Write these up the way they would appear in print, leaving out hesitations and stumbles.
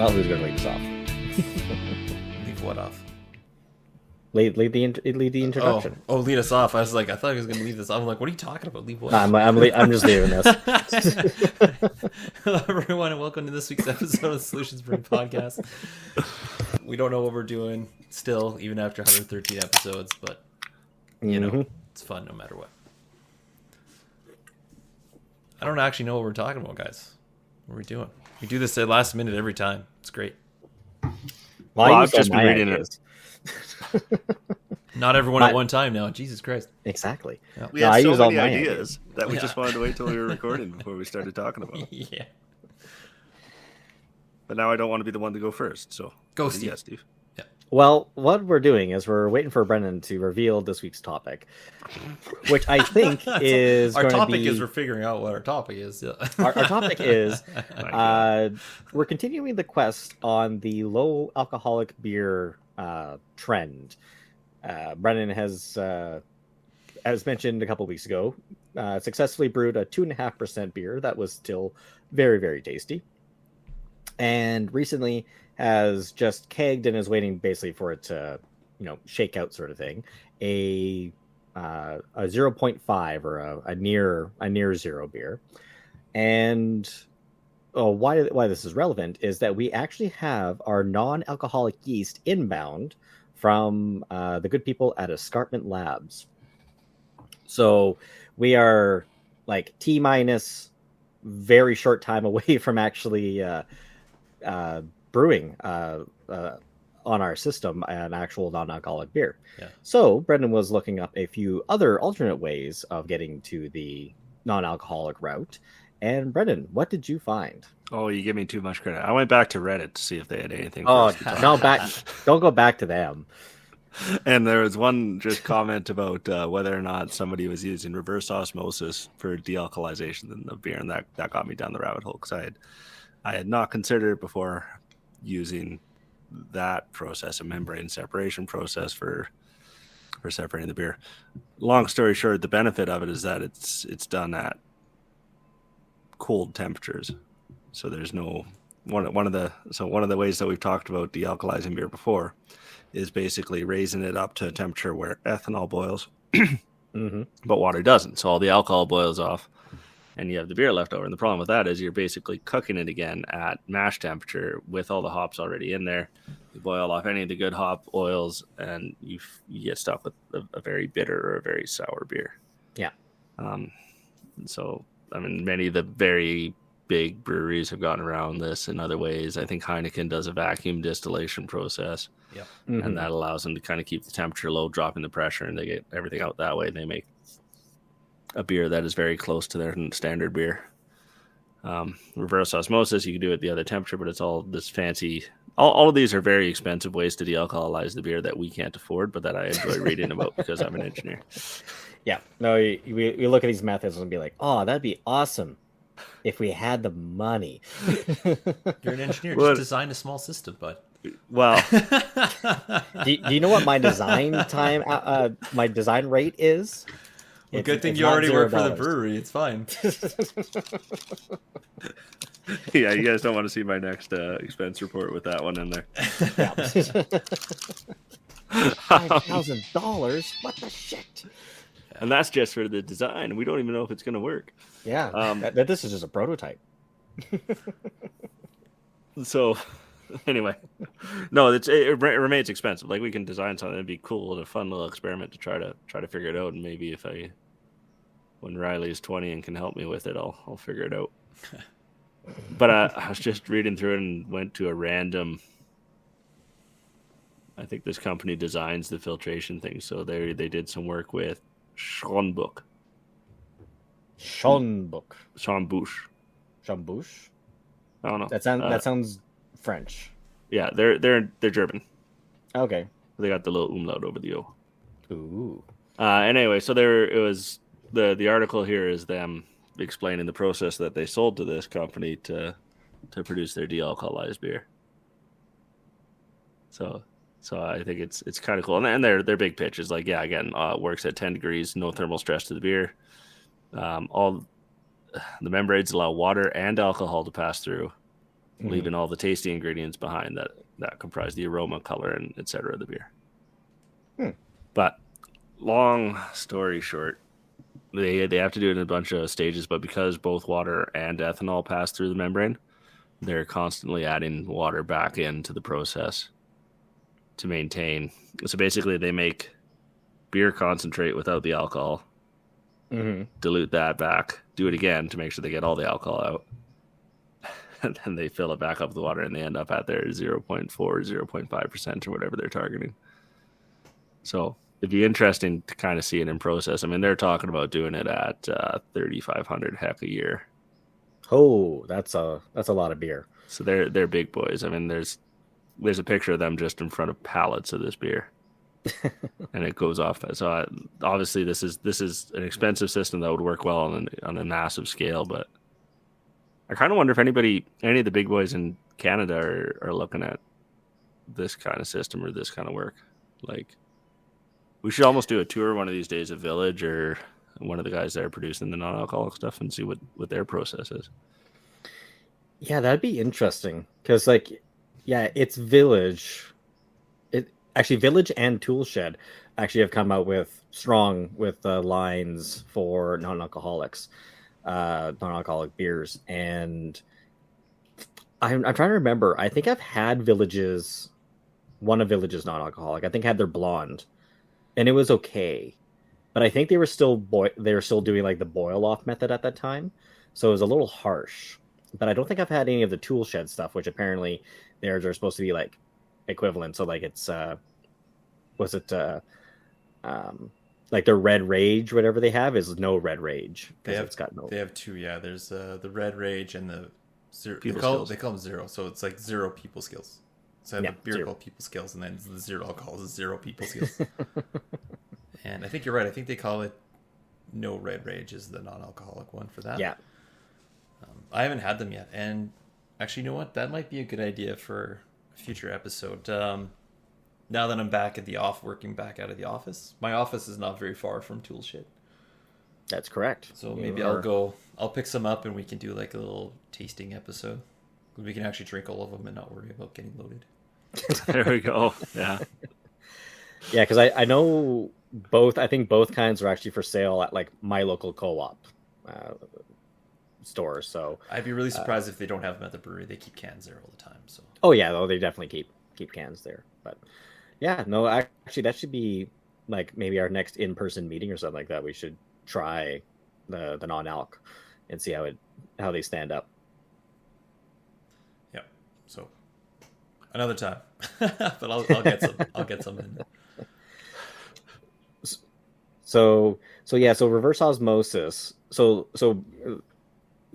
Well, who's going to lead us off? Leave what off? Lead the introduction. Oh, lead us off. I thought he was going to leave this off. I'm like, what are you talking about? Leave what? I'm just leaving this. Hello, everyone, and welcome to this week's episode of the Solutions Brewing Podcast. We don't know what we're doing still, even after 113 episodes, but you know, it's fun no matter what. I don't actually know what we're talking about, guys. What are we doing? We do this at last minute every time. It's great. Well, I've just been reading it. Not everyone at one time now. Jesus Christ. Exactly. Yeah. We had so many ideas that we just wanted to wait till we were recording before we started talking about it. Yeah. But now I don't want to be the one to go first, so go, Steve. Yeah, Steve. Yeah. Well, what we're doing is we're waiting for Brendan to reveal this week's topic, which I think is our going topic to be... is we're figuring out what our topic is. Yeah. Our topic is we're continuing the quest on the low alcoholic beer trend. Brendan has, as mentioned a couple weeks ago, successfully brewed a 2.5% beer that was still very, very tasty. And recently has just kegged and is waiting basically for it to, shake out sort of thing. A 0.5 or a near zero beer. And why this is relevant is that we actually have our non-alcoholic yeast inbound from the good people at Escarpment Labs. So we are like T-minus very short time away from actually brewing on our system an actual non-alcoholic beer. Yeah. So Brendan was looking up a few other alternate ways of getting to the non-alcoholic route. And Brendan, what did you find? Oh, you give me too much credit. I went back to Reddit to see if they had anything. Oh, don't go back to them. And there was one just comment about whether or not somebody was using reverse osmosis for dealcoholization in the beer, and that got me down the rabbit hole because I had not considered it before using that process, a membrane separation process for separating the beer. Long story short, the benefit of it is that it's done at cold temperatures. So there's no one of the ways that we've talked about dealcoholizing beer before is basically raising it up to a temperature where ethanol boils, but water doesn't. So all the alcohol boils off, and you have the beer left over. And the problem with that is you're basically cooking it again at mash temperature with all the hops already in there. You boil off any of the good hop oils, and you get stuck with a very bitter or a very sour beer. Yeah. So, I mean, many of the very big breweries have gotten around this in other ways. I think Heineken does a vacuum distillation process. Yep. And that allows them to kind of keep the temperature low, dropping the pressure, and they get everything out that way. They make a beer that is very close to their standard beer. Reverse osmosis, you can do it at the other temperature, but it's all this fancy. All of these are very expensive ways to dealcoholize the beer that we can't afford, but that I enjoy reading about because I'm an engineer. Yeah. No, we look at these methods and be like, oh, that'd be awesome if we had the money. You're an engineer. Just design a small system, bud. Well, do you know what my design time, my design rate is? Well, good thing you already work for the brewery. It's fine. Yeah, you guys don't want to see my next expense report with that one in there. $5,000? What the shit? And that's just for the design. We don't even know if it's going to work. Yeah, this is just a prototype. So, anyway, no, it remains expensive. Like, we can design something that'd be cool and a fun little experiment to try to figure it out. And maybe when Riley is 20 and can help me with it, I'll figure it out. But I was just reading through it and went to a random. I think this company designs the filtration thing, so they did some work with Schonbuch. Schonbuch. Schonbuch. I don't know. That sounds French. Yeah, they're German. Okay. They got the little umlaut over the O. Ooh. Anyway, so it was the article here is them explaining the process that they sold to this company to produce their dealcoholized beer. So I think it's kind of cool, and their big pitch is like, yeah, again, it works at 10 degrees, no thermal stress to the beer. All the membranes allow water and alcohol to pass through, leaving all the tasty ingredients behind that comprise the aroma, color, and etc. of the beer. But long story short, they have to do it in a bunch of stages, but because both water and ethanol pass through the membrane, they're constantly adding water back into the process to maintain. So basically they make beer concentrate without the alcohol, dilute that back, do it again to make sure they get all the alcohol out, and then they fill it back up with water, and they end up at their 0.4, 0.5% or whatever they're targeting. So it'd be interesting to kind of see it in process. I mean, they're talking about doing it at 3,500 heck a year. Oh, that's a lot of beer. So they're big boys. I mean, there's a picture of them just in front of pallets of this beer, and it goes off. So obviously, this is an expensive system that would work well on a massive scale. But I kind of wonder if any of the big boys in Canada are looking at this kind of system or this kind of work. Like, we should almost do a tour one of these days of Village or one of the guys that are producing the non-alcoholic stuff and see what their process is. Yeah, that'd be interesting. Because, it's Village. Village and Toolshed actually have come out with lines for non-alcoholic beers. And I'm trying to remember. I think I've had one of Village's non-alcoholic. I think I had their blonde. And it was okay, but I think they were still doing like the boil off method at that time, so it was a little harsh. But I don't think I've had any of the Toolshed stuff, which apparently theirs are supposed to be like equivalent. So like it's like their Red Rage, whatever they have is no Red Rage. They have two. Yeah, there's the Red Rage and the zero. They call them zero, so it's like zero people skills. So I have a beer called People Skills, and then the zero alcohol is zero people skills. And I think you're right. I think they call it No Red Rage is the non-alcoholic one for that. Yeah. I haven't had them yet. And actually, you know what? That might be a good idea for a future episode. Now that I'm back at working back out of the office, my office is not very far from Toolshed. That's correct. So maybe I'll pick some up and we can do like a little tasting episode. We can actually drink all of them and not worry about getting loaded. There we go. Yeah. Yeah, because I know both. I think both kinds are actually for sale at like my local co-op store. So I'd be really surprised if they don't have them at the brewery. They keep cans there all the time. So. Oh yeah, though they definitely keep cans there. But yeah, no, actually that should be like maybe our next in-person meeting or something like that. We should try the non-alc and see how they stand up. Yeah. So another time, but I'll get some. I'll get some in. So reverse osmosis. So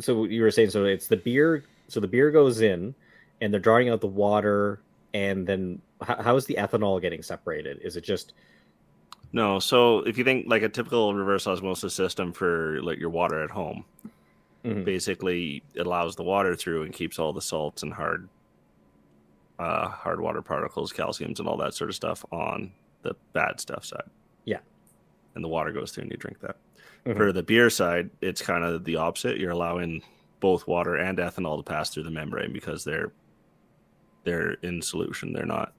you were saying, so it's the beer. So the beer goes in, and they're drawing out the water, and then how is the ethanol getting separated? Is it just no? So if you think like a typical reverse osmosis system for like your water at home, basically it allows the water through and keeps all the salts and hard water particles, calciums, and all that sort of stuff on the bad stuff side. Yeah. And the water goes through and you drink that. For the beer side, it's kind of the opposite. You're allowing both water and ethanol to pass through the membrane because they're in solution. They're not.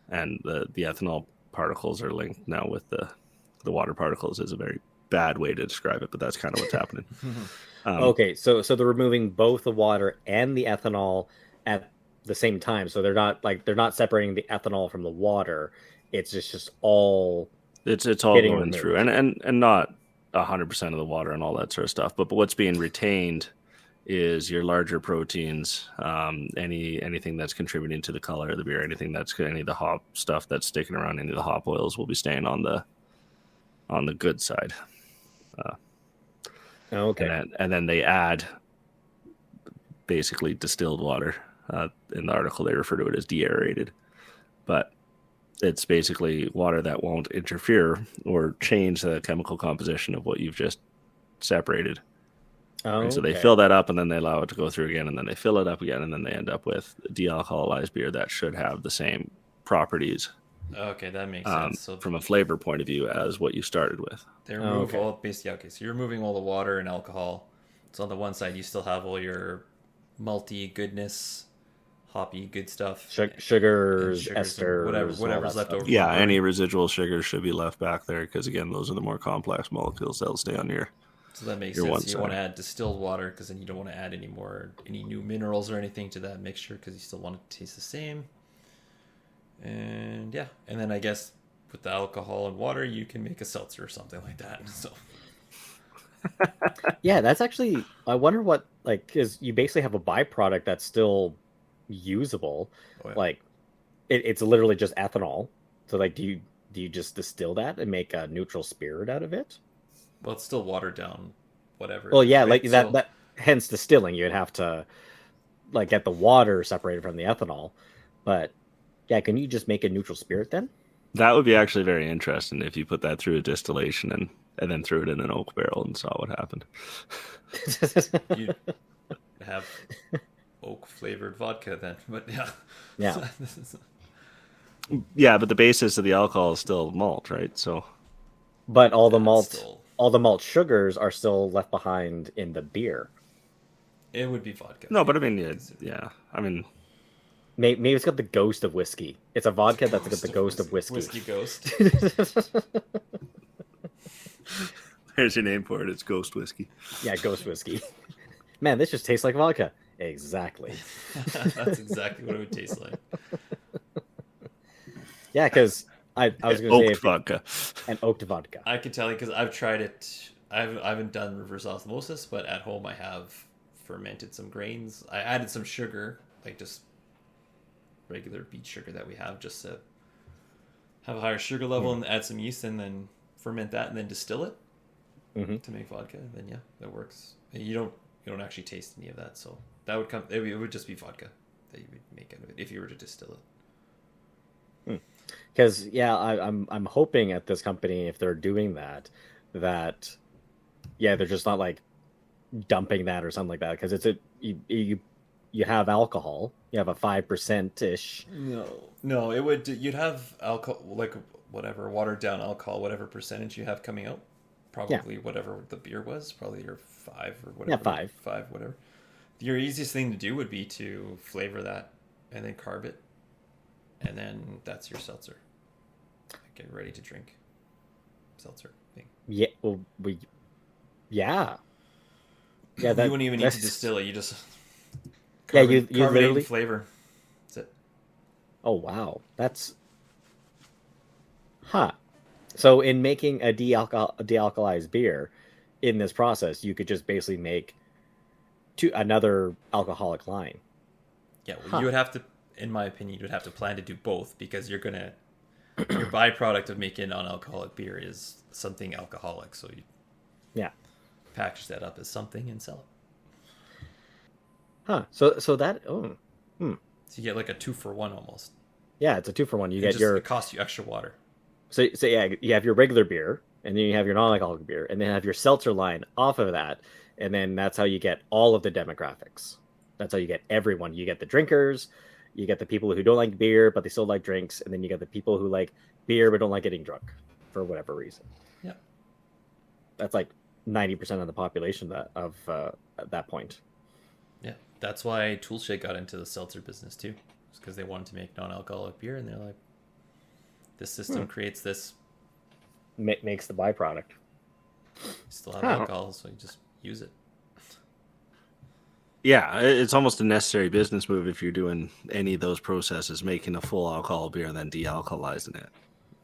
And the ethanol particles are linked now with the water particles is a very bad way to describe it, but that's kind of what's happening. Okay, so they're removing both the water and the ethanol at the same time. So they're not separating the ethanol from the water. It's just all it's all going removed through, and not 100% of the water and all that sort of stuff. But what's being retained is your larger proteins, anything that's contributing to the color of the beer, any of the hop stuff that's sticking around, any of the hop oils will be staying on the good side. Okay. And then they add basically distilled water. In the article, they refer to it as deaerated, but it's basically water that won't interfere or change the chemical composition of what you've just separated. Oh, so they fill that up and then they allow it to go through again, and then they fill it up again, and then they end up with dealcoholized beer that should have the same properties. Okay, that makes sense. So from a flavor point of view as what you started with. They remove all basically. Okay, so you're removing all the water and alcohol. So on the one side, you still have all your malty goodness, hoppy good stuff, sugars, sugars, esters, whatever's left over. Yeah, any residual sugars should be left back there because again, those are the more complex molecules that'll stay on your. So that makes sense. You want to add distilled water because then you don't want to add any new minerals or anything to that mixture because you still want it to taste the same. And and then I guess with the alcohol and water, you can make a seltzer or something like that. So. Yeah, that's actually. I wonder what because you basically have a byproduct that's still usable. Oh, yeah. Like, it's literally just ethanol. So do you just distill that and make a neutral spirit out of it? Well, it's still watered down, whatever. Well, yeah, right? That. Hence distilling. You'd have to get the water separated from the ethanol. But yeah, can you just make a neutral spirit then? That would be actually very interesting if you put that through a distillation and then threw it in an oak barrel and saw what happened. You'd have oak flavored vodka then, but yeah. Yeah, but the basis of the alcohol is still malt, right? So, but all the malt sugars are still left behind in the beer. It would be vodka. No, but I mean, yeah. I mean, maybe it's got the ghost of whiskey. It's a vodka that's got the ghost of whiskey. Whiskey ghost. There's your name for it. It's ghost whiskey. Yeah, ghost whiskey. Man, this just tastes like vodka. Exactly. That's exactly what it would taste like. Yeah, because I was going to say vodka. An oaked vodka. I can tell you because I've tried it. I haven't done reverse osmosis, but at home I have fermented some grains. I added some sugar, like just regular beet sugar that we have, just to have a higher sugar level, and add some yeast, and then ferment that, and then distill it to make vodka. Then that works. And you don't actually taste any of that, so that would come. It would just be vodka that you would make out of it if you were to distill it. Because I'm hoping at this company, if they're doing that they're just not dumping that or something like that, because you have alcohol, you have a 5% ish. No, you'd have alcohol, whatever watered down alcohol, whatever percentage you have coming out, probably whatever the beer was, probably your 5 or whatever. Yeah, 5 whatever. Your easiest thing to do would be to flavor that and then carb it. And then that's your seltzer. Get ready to drink. Seltzer thing. Yeah. Well, yeah. You wouldn't even need to distill it. You just you literally flavor. That's it. Oh wow, that's So in making a dealcoholized beer, in this process, you could just basically make another alcoholic line. Yeah, you would have to. In my opinion, you would have to plan to do both, because your byproduct of making non-alcoholic beer is something alcoholic. So you package that up as something and sell it. So that So you get a 2-for-1 almost. Yeah, it's a 2-for-1. It costs you extra water. So you have your regular beer, and then you have your non-alcoholic beer, and then have your seltzer line off of that, and then that's how you get all of the demographics. That's how you get everyone. You get the drinkers. You get the people who don't like beer, but they still like drinks. And then you get the people who like beer, but don't like getting drunk for whatever reason. Yeah. That's 90% of the population at that point. Yeah. That's why Toolshed got into the seltzer business too. It's because they wanted to make non-alcoholic beer, and they're like, this system creates this. Makes the byproduct. You still have alcohol, so you just use it. Yeah, it's almost a necessary business move if you're doing any of those processes, making a full alcohol beer and then de-alcoholizing it.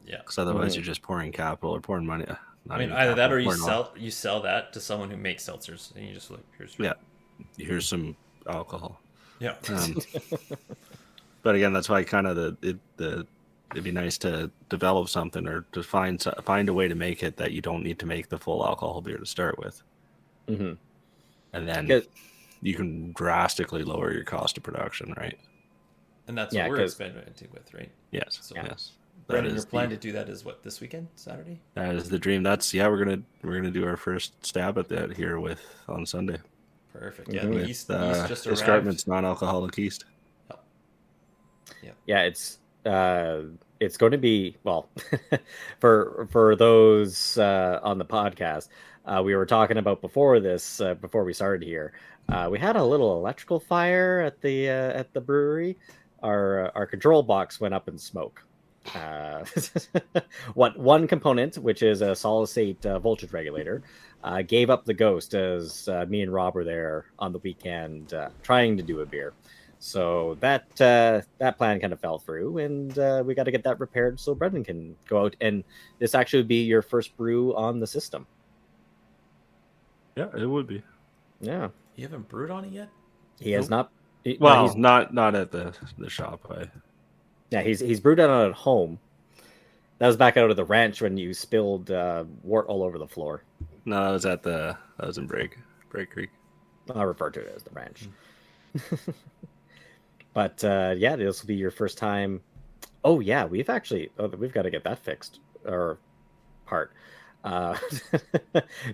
Yeah, because otherwise you're just pouring capital or pouring money. Either that or you sell that to someone who makes seltzers, and you just here's some alcohol. Yeah. But again, that's why kind of it'd be nice to develop something or to find a way to make it that you don't need to make the full alcohol beer to start with, and then you can drastically lower your cost of production, right? And that's what we're experimenting with, right? Yes. So, yes. Brendan, your plan to do that is what, this weekend, Saturday? That is the dream. We're gonna do our first stab at that here on Sunday. Perfect. Yeah, the yeast just arrived. Escarpment's non-alcoholic yeast. Yeah, it's going to be, well, for those on the podcast, we were talking about before this, before we started here. We had a little electrical fire at the brewery. Our control box went up in smoke. One component, which is a solid state voltage regulator, gave up the ghost as me and Rob were there on the weekend trying to do a beer. So that plan kind of fell through, and we got to get that repaired so Brendan can go out. And this actually would be your first brew on the system. Yeah, it would be. Yeah. You haven't brewed on it yet? He has not. He's not at the shop. Yeah, he's brewed it on at home. That was back out of the ranch when you spilled wort all over the floor. No, I was in Break Creek. I'll refer to it as the ranch. But yeah, this will be your first time. Oh yeah, we've got to get that fixed or part.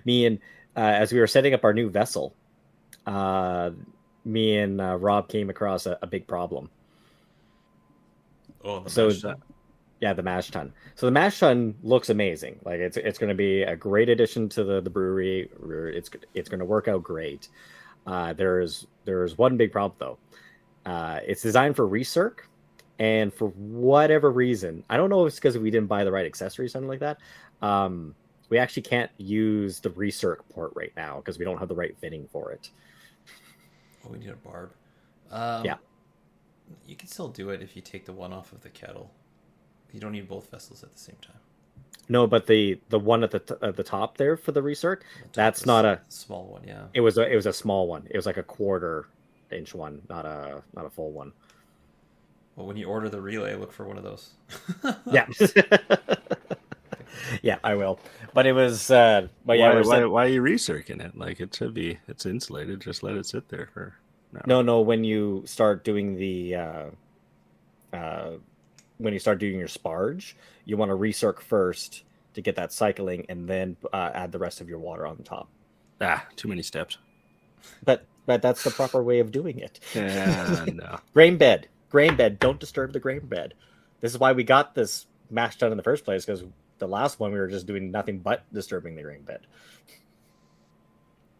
Me and as we were setting up our new vessel, me and Rob came across a big problem. Oh, the mash tun. So the mash tun looks amazing. Like it's going to be a great addition to the brewery. It's going to work out great. There's one big problem though. It's designed for recirc, and for whatever reason, I don't know if it's because we didn't buy the right accessory or something like that. We actually can't use the recirc port right now because we don't have the right fitting for it. Oh, we need a barb. Yeah. You can still do it if you take the one off of the kettle. You don't need both vessels at the same time. No, but the one at the top there for the recirc, that's not a small one. Yeah, it was a small one. It was like a 1/4-inch one, not a full one. Well, when you order the relay, look for one of those. Yeah. Yeah, I will. But it was. But yeah, why are you recircing it? Like it's insulated. Just let it sit there for. No. When you start doing your sparge, you want to recirc first to get that cycling, and then add the rest of your water on the top. Too many steps. But that's the proper way of doing it. Yeah, no. Grain bed. Don't disturb the grain bed. This is why we got this mash done in the first place, because the last one we were just doing nothing but disturbing the grain bed.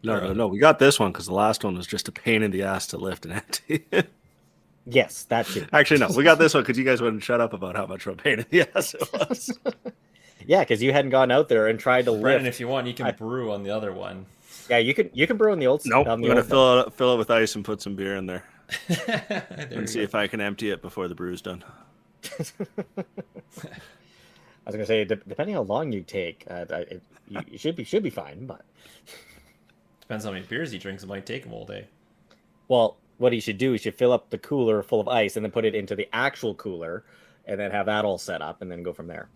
No. We got this one because the last one was just a pain in the ass to lift and empty. Yes, that too. Actually, no. We got this one because you guys wouldn't shut up about how much of a pain in the ass it was. Yeah, because you hadn't gone out there and tried to Brendan, lift. if you want, you can brew on the other one. Yeah, you can brew on the old. Nope. I'm gonna fill it with ice and put some beer in there. And see if I can empty it before the brew's done. I was gonna say, depending how long you take, you should be fine. But depends how many beers he drinks. It might take him all day. Well, what he should do, he should fill up the cooler full of ice and then put it into the actual cooler, and then have that all set up, and then go from there.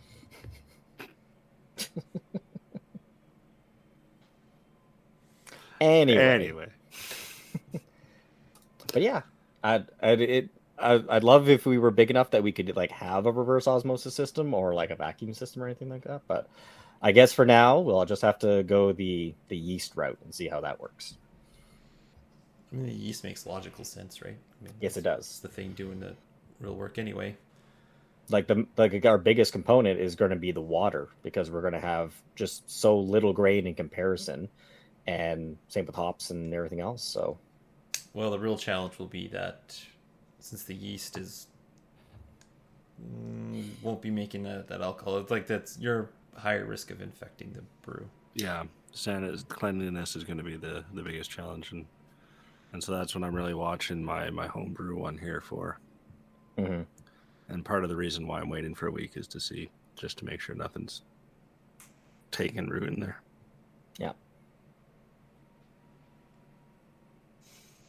Anyway. But yeah, I'd love if we were big enough that we could like have a reverse osmosis system or like a vacuum system or anything like that. But I guess for now, we'll just have to go the yeast route and see how that works. I mean, the yeast makes logical sense, right? I mean, yes, it does. It's the thing doing the real work anyway. Like our biggest component is going to be the water, because we're going to have just so little grain in comparison, and same with hops and everything else. So, well, the real challenge will be that since the yeast won't be making that alcohol, like you're higher risk of infecting the brew. Yeah, cleanliness is going to be the biggest challenge, and so that's what I'm really watching my home brew one here for. Mm-hmm. And part of the reason why I'm waiting for a week is just to make sure nothing's taken root in there. Yeah.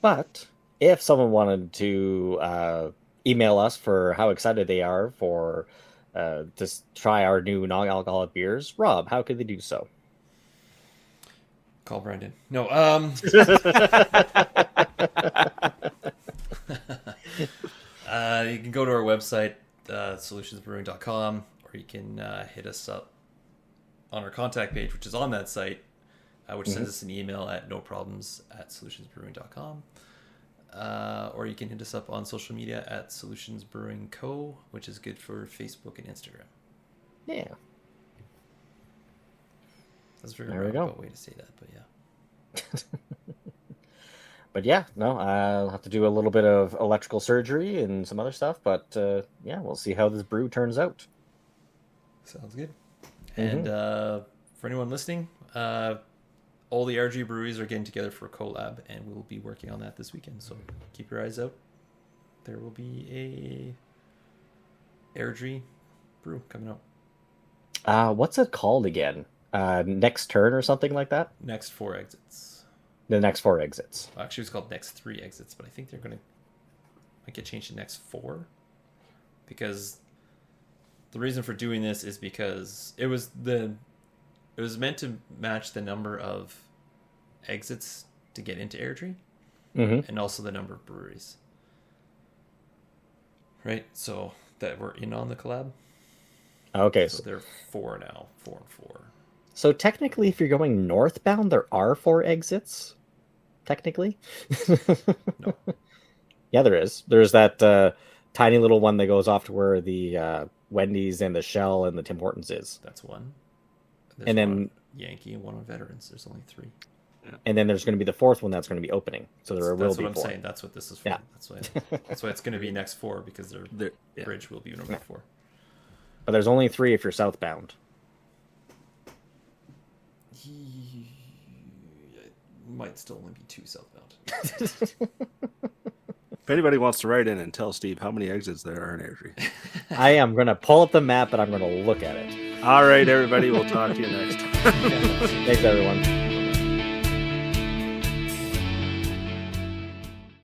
But if someone wanted to email us for how excited they are for to try our new non-alcoholic beers, Rob, how could they do so? Call Brendan. No. You can go to our website, solutionsbrewing.com, or you can hit us up on our contact page, which is on that site, which sends us an email at noproblems@solutionsbrewing.com. Or you can hit us up on social media at Solutions Brewing Co., which is good for Facebook and Instagram. Yeah. That's a very roundabout way to say that, but yeah. But yeah, no, I'll have to do a little bit of electrical surgery and some other stuff. But yeah, we'll see how this brew turns out. Sounds good. And for anyone listening, all the RG breweries are getting together for a collab, and we'll be working on that this weekend. So keep your eyes out. There will be a RG brew coming out. What's it called again? Next Turn or something like that? Next 4 exits. The Next 4 exits. Well, actually, it's called Next 3 exits, but I think they're going to make it change to Next 4. Because the reason for doing this is because it was meant to match the number of exits to get into Airdrie, and also the number of breweries. Right? So that we're in on the collab. Okay. So they're 4 now, 4 and 4. So technically, if you're going northbound, there are 4 exits. Technically. No. Yeah, there is. There's that tiny little one that goes off to where the Wendy's and the Shell and the Tim Hortons is. That's one. There's and then one Yankee and one on Veterans. There's only 3. Yeah. And then there's going to be the 4th one that's going to be opening. So there will be 4. That's what I'm saying. That's what this is for. Yeah. That's why it's going to be Next 4, because their bridge will be number 4. But there's only 3 if you're southbound. Might still only be 2 southbound. If anybody wants to write in and tell Steve how many exits there are in Airdrie. I am going to pull up the map and I'm going to look at it. All right, everybody. We'll talk to you next time. Thanks, everyone.